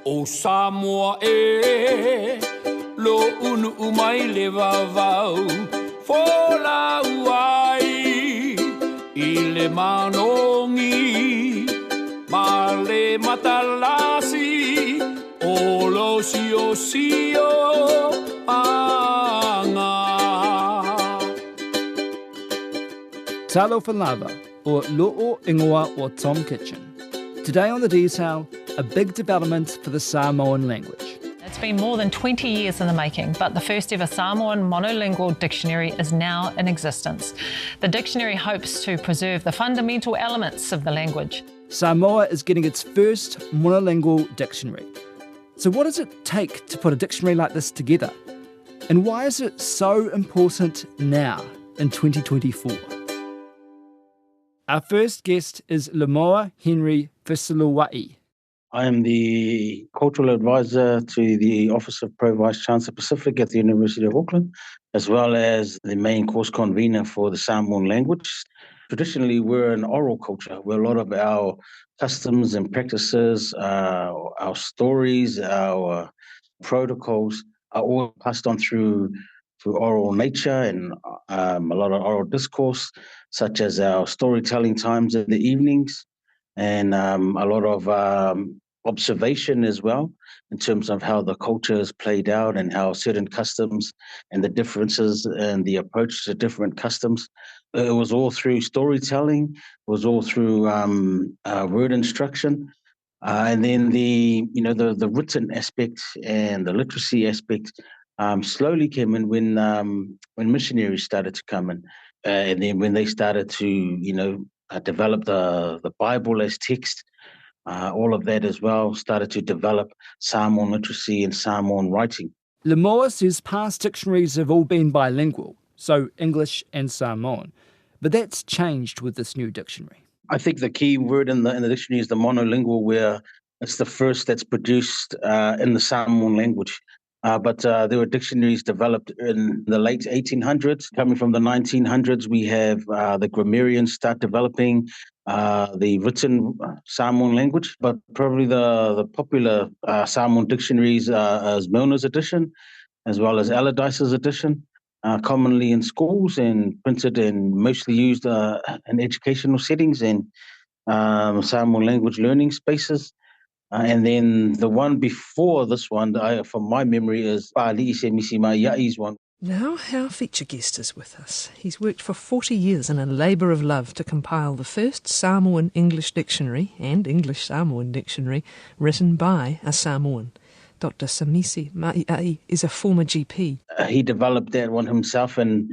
O Samoa lo unu umai le vavau fola uai I le manongi ma le matalasi o lo sio anga. Talo for lava, or Lo'o Ingoa or Tom Kitchen. Today on The Detail, a big development for the Samoan language. It's been more than 20 years in the making, but the first ever Samoan monolingual dictionary is now in existence. The dictionary hopes to preserve the fundamental elements of the language. Samoa is getting its first monolingual dictionary. So what does it take to put a dictionary like this together? And why is it so important now in 2024? Our first guest is Lemoa Henry Fisaluwai. I am the cultural advisor to the Office of Pro Vice Chancellor Pacific at the University of Auckland, as well as the main course convener for the Samoan language. Traditionally, we're an oral culture where a lot of our customs and practices, our stories, our protocols are all passed on through oral nature and a lot of oral discourse, such as our storytelling times in the evenings, and a lot of observation as well in terms of how the culture is played out and how certain customs and the differences and the approach to different customs. It was all through storytelling, it was all through word instruction. And then the written aspect and the literacy aspect slowly came in when missionaries started to come in, and then when they started to develop the Bible as text, all of that as well started to develop Samoan literacy and Samoan writing. Lemoa says past dictionaries have all been bilingual, so English and Samoan, but that's changed with this new dictionary. I think the key word in the dictionary is the monolingual, where it's the first that's produced in the Samoan language. But there were dictionaries developed in the late 1800s. Coming from the 1900s, we have the grammarians start developing the written Samoan language. But probably the popular Samoan dictionaries is Milner's edition, as well as Allardyce's edition, commonly in schools and printed and mostly used in educational settings and Samoan language learning spaces. And then the one before this one, from my memory, is Pali Ise Misima Yai's one. Now our feature guest is with us. He's worked for 40 years in a labour of love to compile the first Samoan English dictionary and English Samoan dictionary written by a Samoan. Dr. Samisi Maiai is a former GP. He developed that one himself and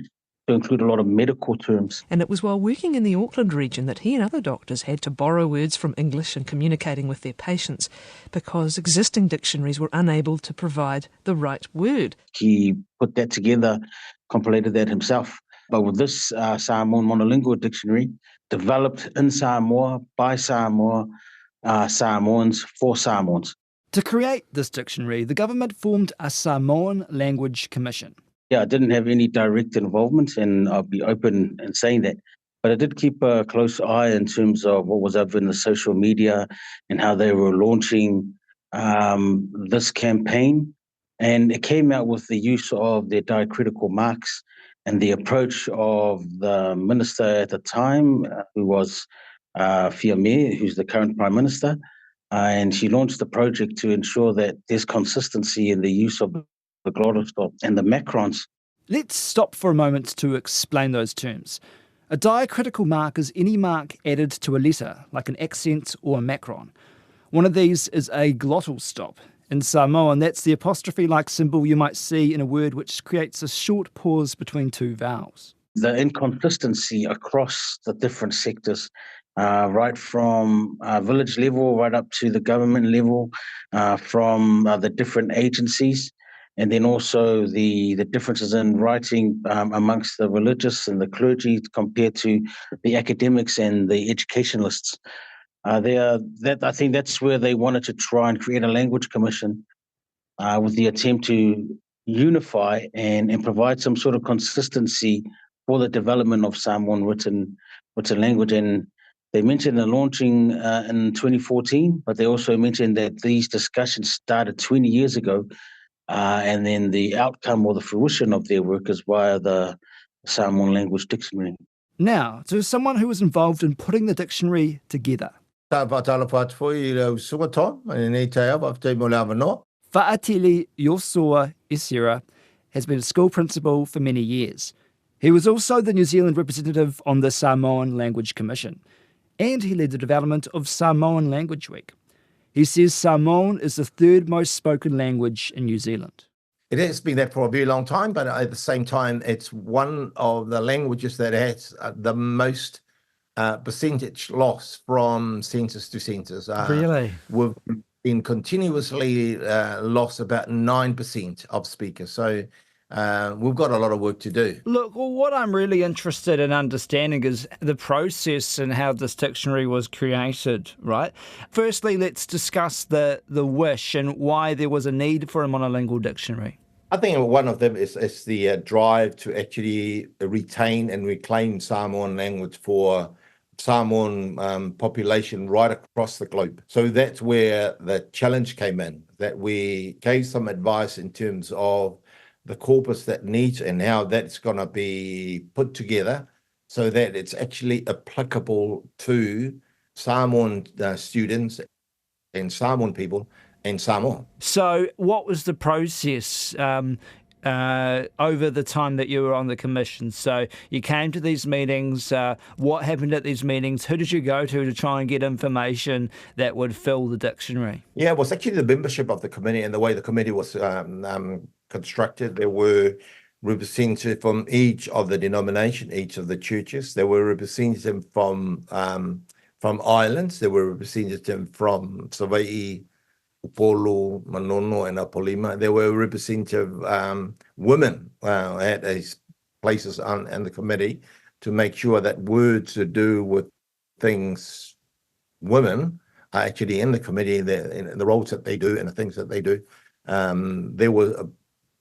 to include a lot of medical terms. And it was while working in the Auckland region that he and other doctors had to borrow words from English and communicating with their patients because existing dictionaries were unable to provide the right word. He put that together, compilated that himself. But with this Samoan monolingual dictionary, developed in Samoa, by Samoa, Samoans, for Samoans. To create this dictionary, the government formed a Samoan Language Commission. Yeah, I didn't have any direct involvement, and I'll be open in saying that. But I did keep a close eye in terms of what was up in the social media and how they were launching this campaign. And it came out with the use of their diacritical marks and the approach of the minister at the time, who was Fiame, who's the current Prime Minister. And she launched the project to ensure that there's consistency in the use of the glottal stop and the macrons. Let's stop for a moment to explain those terms. A diacritical mark is any mark added to a letter, like an accent or a macron. One of these is a glottal stop. In Samoan, that's the apostrophe-like symbol you might see in a word which creates a short pause between two vowels. The inconsistency across the different sectors, right from village level right up to the government level, from the different agencies, and then also the differences in writing amongst the religious and the clergy compared to the academics and the educationalists. I think that's where they wanted to try and create a language commission with the attempt to unify and provide some sort of consistency for the development of Samoan written language. And They mentioned the launching in 2014, but they also mentioned that these discussions started 20 years ago, and then the outcome or the fruition of their work is via the Samoan Language Dictionary. Now, to someone who was involved in putting the dictionary together. Fa'atili Yosua Isira has been a school principal for many years. He was also the New Zealand representative on the Samoan Language Commission, and he led the development of Samoan Language Week. He says Samoan is the third most spoken language in New Zealand. It has been that for a very long time, but at the same time, it's one of the languages that has the most percentage loss from census to census. Really? We've been continuously lost about 9% of speakers. So we've got a lot of work to do. Look, well, what I'm really interested in understanding is the process and how this dictionary was created, right? Firstly, let's discuss the wish and why there was a need for a monolingual dictionary. I think one of them is the drive to actually retain and reclaim Samoan language for Samoan population right across the globe. So that's where the challenge came in, that we gave some advice in terms of the corpus that needs and how that's going to be put together so that it's actually applicable to Samoan students and Samoan people in Samoa. So what was the process over the time that you were on the commission? So you came to these meetings. What happened at these meetings? Who did you go to try and get information that would fill the dictionary? Yeah, it was actually the membership of the committee and the way the committee was constructed. There were representatives from each of the denomination, each of the churches. There were representatives from islands. There were representatives from Savaii, Upolu, Manono, and Apolima. There were representative women at these places in the committee to make sure that words to do with things women are actually in the committee, in the roles that they do and the things that they do. There were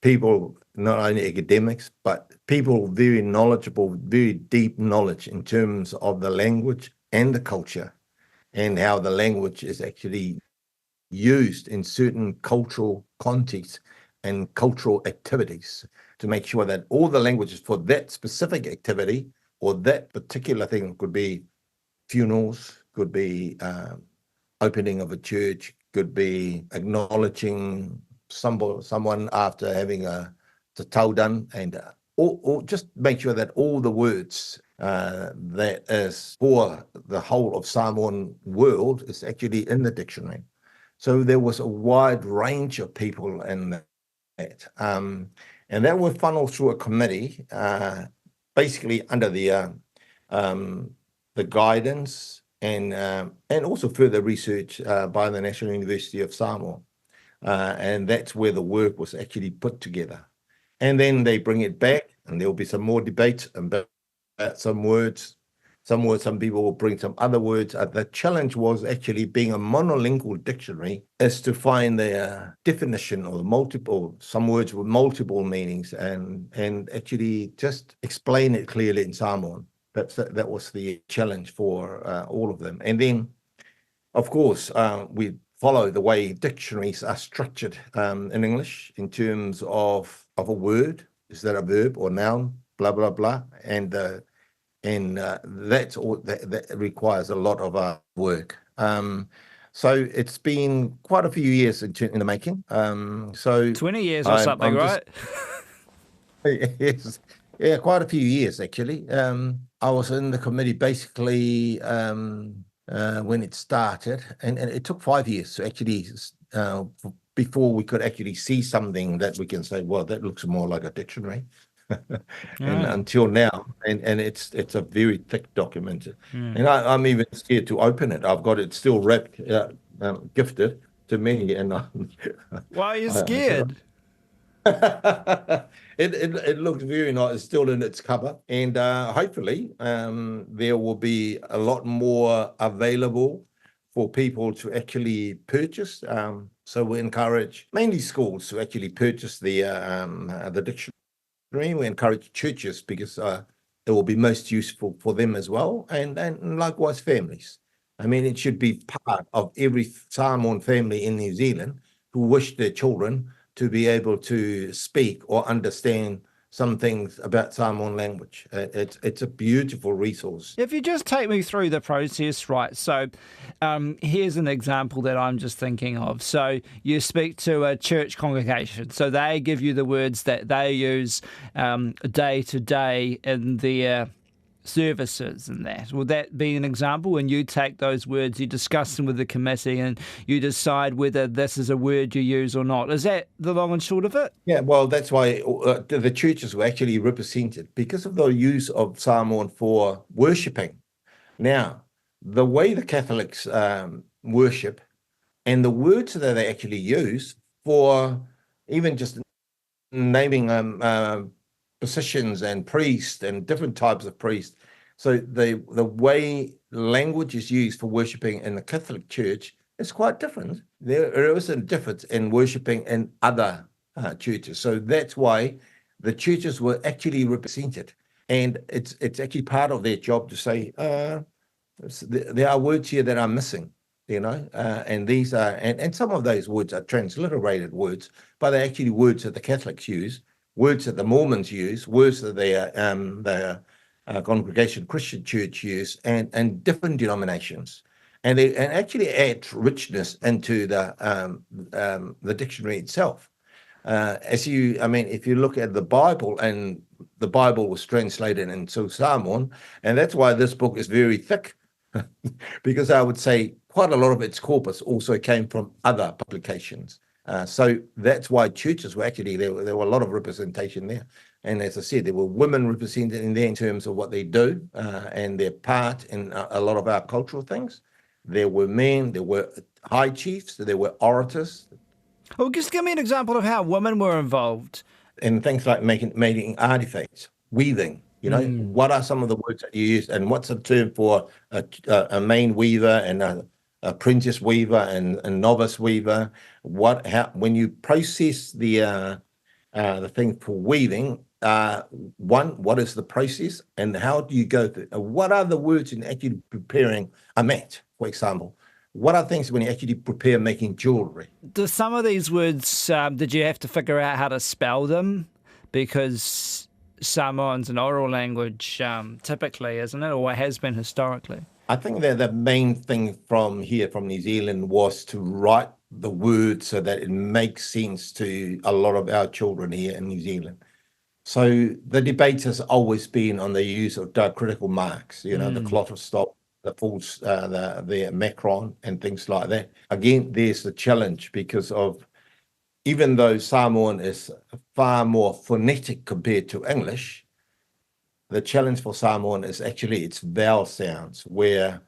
people, not only academics, but people very knowledgeable, very deep knowledge in terms of the language and the culture and how the language is actually used in certain cultural contexts and cultural activities to make sure that all the languages for that specific activity or that particular thing could be funerals, could be opening of a church, could be acknowledging someone after having a tau done, and or just make sure that all the words that is for the whole of Samoan world is actually in the dictionary. So there was a wide range of people in that. And that was funneled through a committee, basically under the guidance and also further research by the National University of Samoa. And that's where the work was actually put together. And then they bring it back, and there'll be some more debate about some words. Some people will bring some other words. The challenge was actually being a monolingual dictionary is to find the definition or some words with multiple meanings and actually just explain it clearly in Samoan. That was the challenge for all of them. And then, of course, we follow the way dictionaries are structured in English in terms of a word. Is that a verb or noun? Blah, blah, blah. And that's all that requires a lot of work. So it's been quite a few years in the making. So 20 years or something, right? Yes, yeah, quite a few years actually. I was in the committee basically when it started, and it took 5 years to actually before we could actually see something that we can say, well, that looks more like a dictionary. And until now, and it's a very thick document, and I'm even scared to open it. I've got it still wrapped, gifted to me, and why are you scared? It looks very nice. It's still in its cover, and hopefully there will be a lot more available for people to actually purchase. So we encourage mainly schools to actually purchase the dictionary. We encourage churches because it will be most useful for them as well, and likewise families. I mean, it should be part of every Samoan family in New Zealand who wish their children to be able to speak or understand some things about Samoan language. It's a beautiful resource. If you just take me through the process, right? So here's an example that I'm just thinking of. So you speak to a church congregation. So they give you the words that they use day to day in their services and that. Would that be an example when you take those words, you discuss them with the committee and you decide whether this is a word you use or not? Is that the long and short of it? Yeah, well, that's why the churches were actually represented because of the use of Samoan for worshipping. Now, the way the Catholics worship and the words that they actually use for even just naming positions and priests and different types of priests. So the way language is used for worshipping in the Catholic Church is quite different. There is a difference in worshipping in other churches. So that's why the churches were actually represented. And it's actually part of their job to say, there are words here that are missing, and these are, and some of those words are transliterated words, but they're actually words that the Catholics use, words that the Mormons use, words that their Congregation Christian Church use, and different denominations, and actually add richness into the dictionary itself. If you look at the Bible, and the Bible was translated into Samoan, and that's why this book is very thick, because I would say quite a lot of its corpus also came from other publications. So that's why churches were actually, there were a lot of representation there. And as I said, there were women represented in there in terms of what they do and their part in a lot of our cultural things. There were men, there were high chiefs, there were orators. Well, just give me an example of how women were involved. And things like making artifacts, weaving. What are some of the words that you use, and what's a term for a main weaver and a apprentice weaver and a novice weaver? When you process the thing for weaving, what is the process, and how do you go through? What are the words in actually preparing a mat, for example? What are things when you actually prepare making jewelry? Do some of these words, did you have to figure out how to spell them? Because Samoan's an oral language typically, isn't it? Or has been historically. I think that the main thing from New Zealand, was to write the words so that it makes sense to a lot of our children here in New Zealand. So the debate has always been on the use of diacritical marks, the clotted stop, the full, the macron and things like that. Again, there's the challenge because of, even though Samoan is far more phonetic compared to English, the challenge for Samoan is actually its vowel sounds, where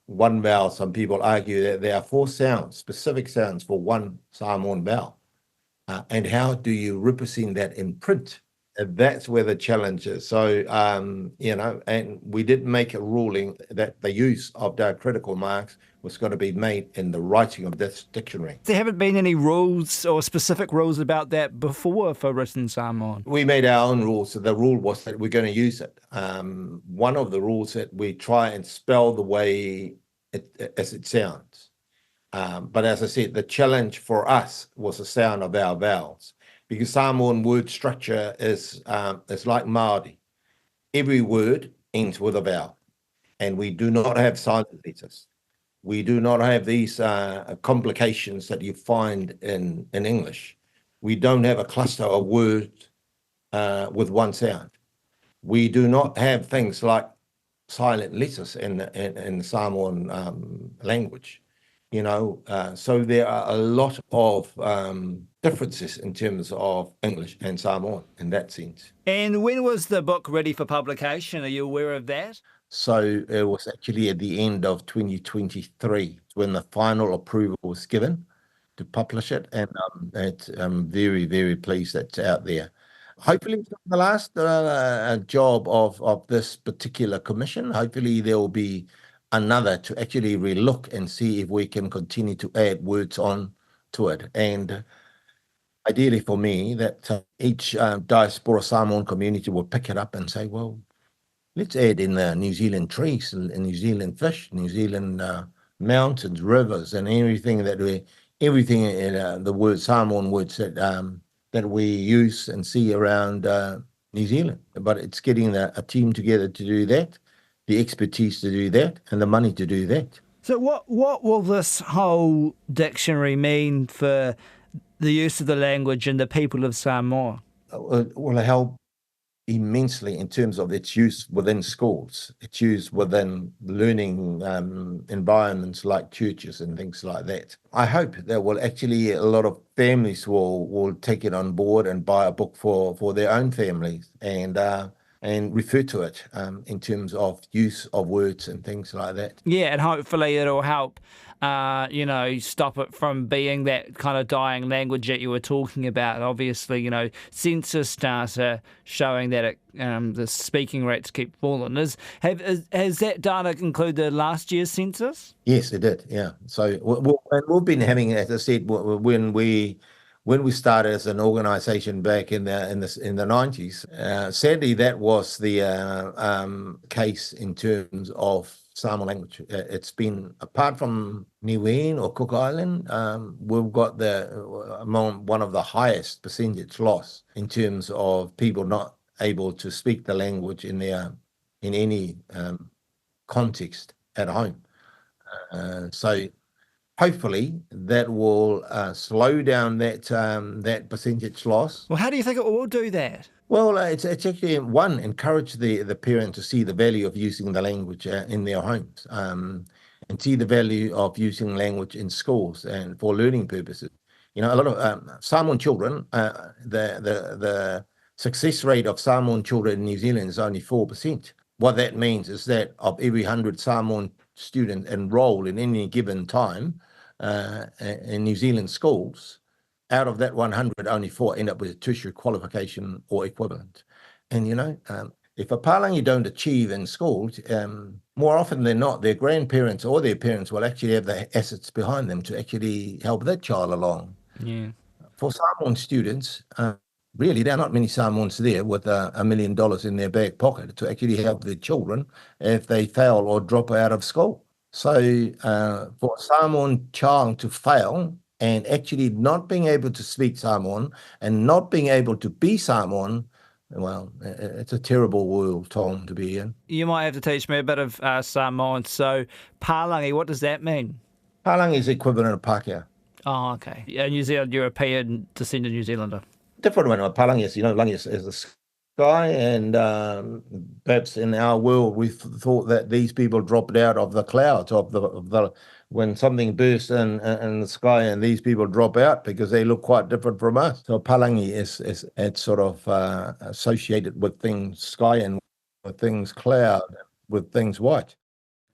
one vowel, some people argue that there are 4 sounds, specific sounds for one Samoan vowel. And how do you represent that in print? And that's where the challenge is. So, and we did make a ruling that the use of diacritical marks was going to be made in the writing of this dictionary. There haven't been any rules or specific rules about that before for written Samoan? We made our own rules. So the rule was that we're going to use it. One of the rules that we try and spell the way as it sounds. But as I said, the challenge for us was the sound of our vowels, because Samoan word structure is like Māori. Every word ends with a vowel, and we do not have silent letters. We do not have these complications that you find in English. We don't have a cluster of words with one sound. We do not have things like silent letters in the Samoan language. So there are a lot of differences in terms of English and Samoan in that sense. And when was the book ready for publication? Are you aware of that? So it was actually at the end of 2023 when the final approval was given to publish it, and I'm very, very pleased that it's out there. Hopefully it's not the last job of this particular commission. Hopefully there will be another to actually relook and see if we can continue to add words on to it. And ideally for me, that each diaspora Samoan community will pick it up and say, well, Let's add in New Zealand trees, and New Zealand fish, New Zealand mountains, rivers, and everything in the word Samoan words that we use and see around New Zealand. But it's getting a team together to do that, the expertise to do that, and the money to do that. So what will this whole dictionary mean for the use of the language and the people of Samoa? It will help immensely in terms of its use within schools, its use within learning environments like churches and things like that. I hope that a lot of families will take it on board and buy a book for their own families and refer to it in terms of use of words and things like that. Yeah, and hopefully it'll help, stop it from being that kind of dying language that you were talking about. Obviously, census data showing that the speaking rates keep falling. Has that data included last year's census? Yes, it did. Yeah. So we've been having, as I said, when we started as an organisation back in the 90s. Sadly, that was the case in terms of Samoan language. It's been, apart from Niue or Cook Island, we've got one of the highest percentage loss in terms of people not able to speak the language in any context at home. So hopefully that will slow down that percentage loss. Well, how do you think it will do that? Well, it's actually, encourage the parent to see the value of using the language in their homes, and see the value of using language in schools and for learning purposes. A lot of Samoan children, the success rate of Samoan children in New Zealand is only 4%. What that means is that of every 100 Samoan students enrolled in any given time in New Zealand schools, out of that 100, only 4 end up with a tertiary qualification or equivalent. And, if a Palangi don't achieve in schools, more often than not, their grandparents or their parents will actually have the assets behind them to actually help that child along. Yeah. For Samoan students, really, there are not many Samoans there with $1 million in their back pocket to actually help their children if they fail or drop out of school. So for a Samoan child to fail and actually not being able to speak Samoan and not being able to be Samoan, well, it's a terrible world, Tom, to be in. You might have to teach me a bit of Samoan. So Palangi, what does that mean? Palangi is equivalent of Pākehā. Oh, okay. Yeah, New Zealand, European descended New Zealander. Different one. Palangi is, Langi is the sky, and perhaps in our world we thought that these people dropped out of the clouds of the when something bursts in the sky, and these people drop out because they look quite different from us. So Palangi is it's sort of associated with things sky and with things cloud, with things white.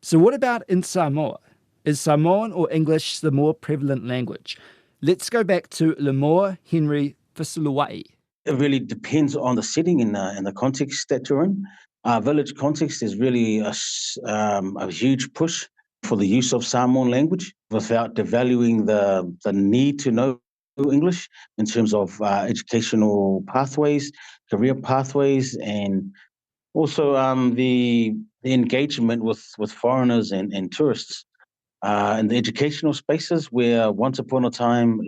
So what about in Samoa? Is Samoan or English the more prevalent language? Let's go back to Lemoa Henry Fisuluai. It really depends on the setting and the context that you're in. Our village context is really a huge push for the use of Samoan language without devaluing the need to know English in terms of educational pathways, career pathways, and also the engagement with foreigners and tourists. In the educational spaces where once upon a time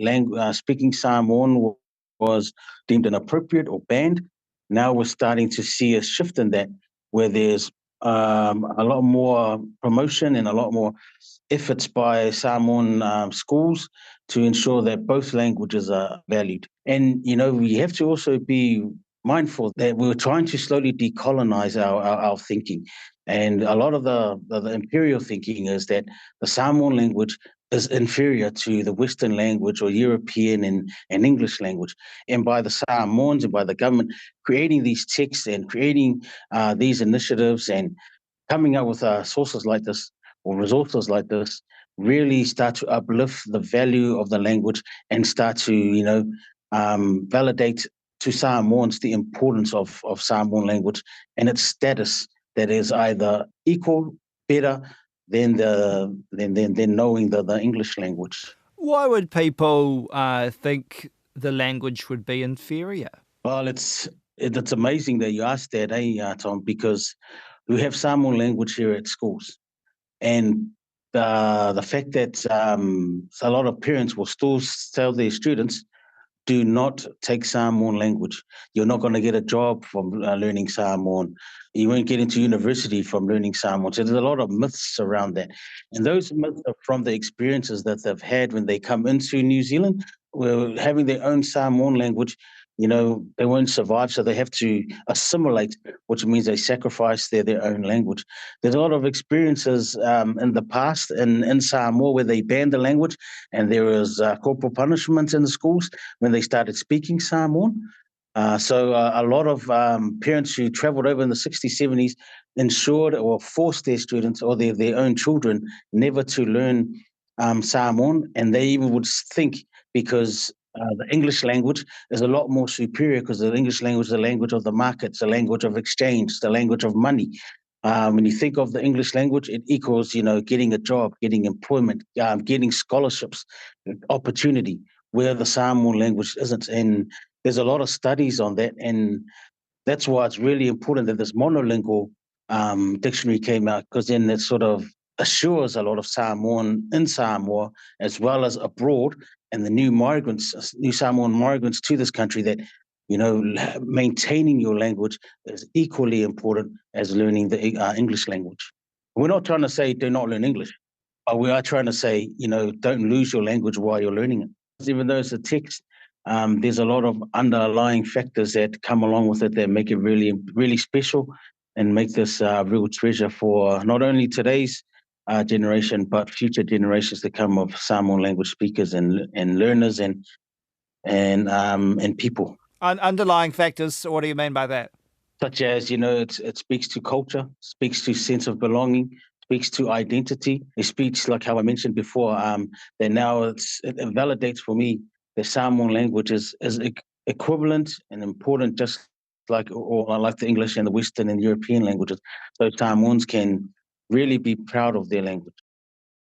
speaking Samoan was deemed inappropriate or banned, now we're starting to see a shift in that, where there's a lot more promotion and a lot more efforts by Samoan schools to ensure that both languages are valued. And, we have to also be mindful that we're trying to slowly decolonize our thinking. And a lot of the imperial thinking is that the Samoan language is inferior to the Western language or European and English language. And by the Samoans and by the government creating these texts and creating these initiatives and coming up with sources like this or resources like this, really start to uplift the value of the language and start to, validate to Samoans the importance of Samoan language and its status that is either equal, better than knowing the English language. Why would people think the language would be inferior? Well, it's amazing that you asked that, Tom, because we have Samoan language here at schools. And the fact that a lot of parents will still tell their students, do not take Samoan language. You're not going to get a job from learning Samoan. You won't get into university from learning Samoan. So there's a lot of myths around that. And those myths are from the experiences that they've had when they come into New Zealand. Well, having their own Samoan language, they won't survive. So they have to assimilate, which means they sacrifice their own language. There's a lot of experiences in the past in Samoa where they banned the language, and there was corporal punishment in the schools when they started speaking Samoan. So a lot of parents who traveled over in the 60s, 70s ensured or forced their students or their own children never to learn Samoan. And they even would think, because the English language is a lot more superior, because the English language is the language of the markets, the language of exchange, the language of money. When you think of the English language, it equals, getting a job, getting employment, getting scholarships, opportunity, where the Samoan language isn't. And there's a lot of studies on that. And that's why it's really important that this monolingual dictionary came out, because then it sort of assures a lot of Samoan in Samoa as well as abroad, and the new Samoan migrants to this country, that maintaining your language is equally important as learning the English language. We're not trying to say do not learn English, but we are trying to say, don't lose your language while you're learning it. Even though it's a text, there's a lot of underlying factors that come along with it that make it really, really special and make this a real treasure for not only today's generation, but future generations to come of Samoan language speakers and learners and people. Underlying factors, what do you mean by that? Such as, it speaks to culture, speaks to sense of belonging, speaks to identity. It speaks, like how I mentioned before, that now it validates for me that Samoan language is equivalent and important, just like the English and the Western and European languages. So Samoans can really be proud of their language.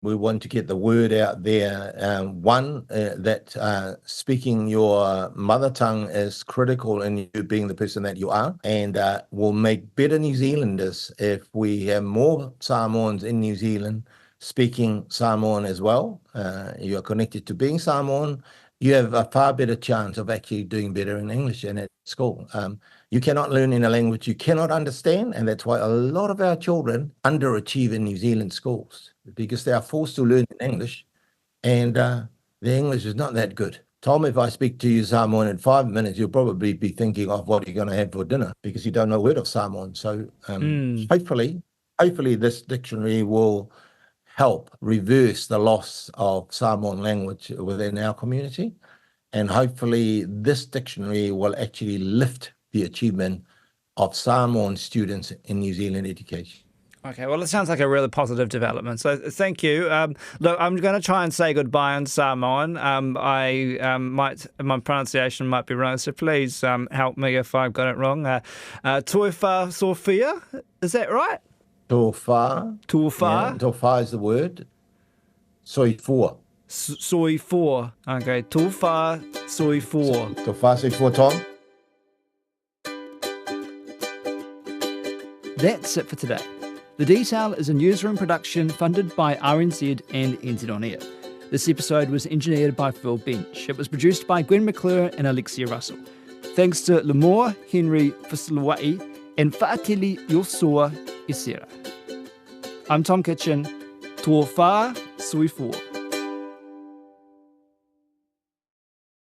We want to get the word out there. That speaking your mother tongue is critical in you being the person that you are, and will make better New Zealanders if we have more Samoans in New Zealand speaking Samoan as well. You are connected to being Samoan. You have a far better chance of actually doing better in English and at school. You cannot learn in a language you cannot understand, and that's why a lot of our children underachieve in New Zealand schools, because they are forced to learn in English, and their English is not that good. Tom, if I speak to you Samoan in 5 minutes, you'll probably be thinking of what you're going to have for dinner, because you don't know a word of Samoan. So hopefully this dictionary will help reverse the loss of Samoan language within our community. And hopefully this dictionary will actually lift the achievement of Samoan students in New Zealand education. Okay, well, it sounds like a really positive development. So thank you. Look, I'm going to try and say goodbye in Samoan. My pronunciation might be wrong, so please help me if I've got it wrong. Toifa Sophia, is that right? Tofa. Tofa. Yeah, tofa is the word. Soifua. Soifua. Okay, tofa soifua. Tofa soifua, Tom. That's it for today. The Detail is a newsroom production funded by RNZ and NZ On Air. This episode was engineered by Phil Bench. It was produced by Gwen McClure and Alexia Russell. Thanks to Lemore Henry Fislawai and Fa'atili Yosoa Isera. I'm Tom Kitchen. Tō whā sui fō.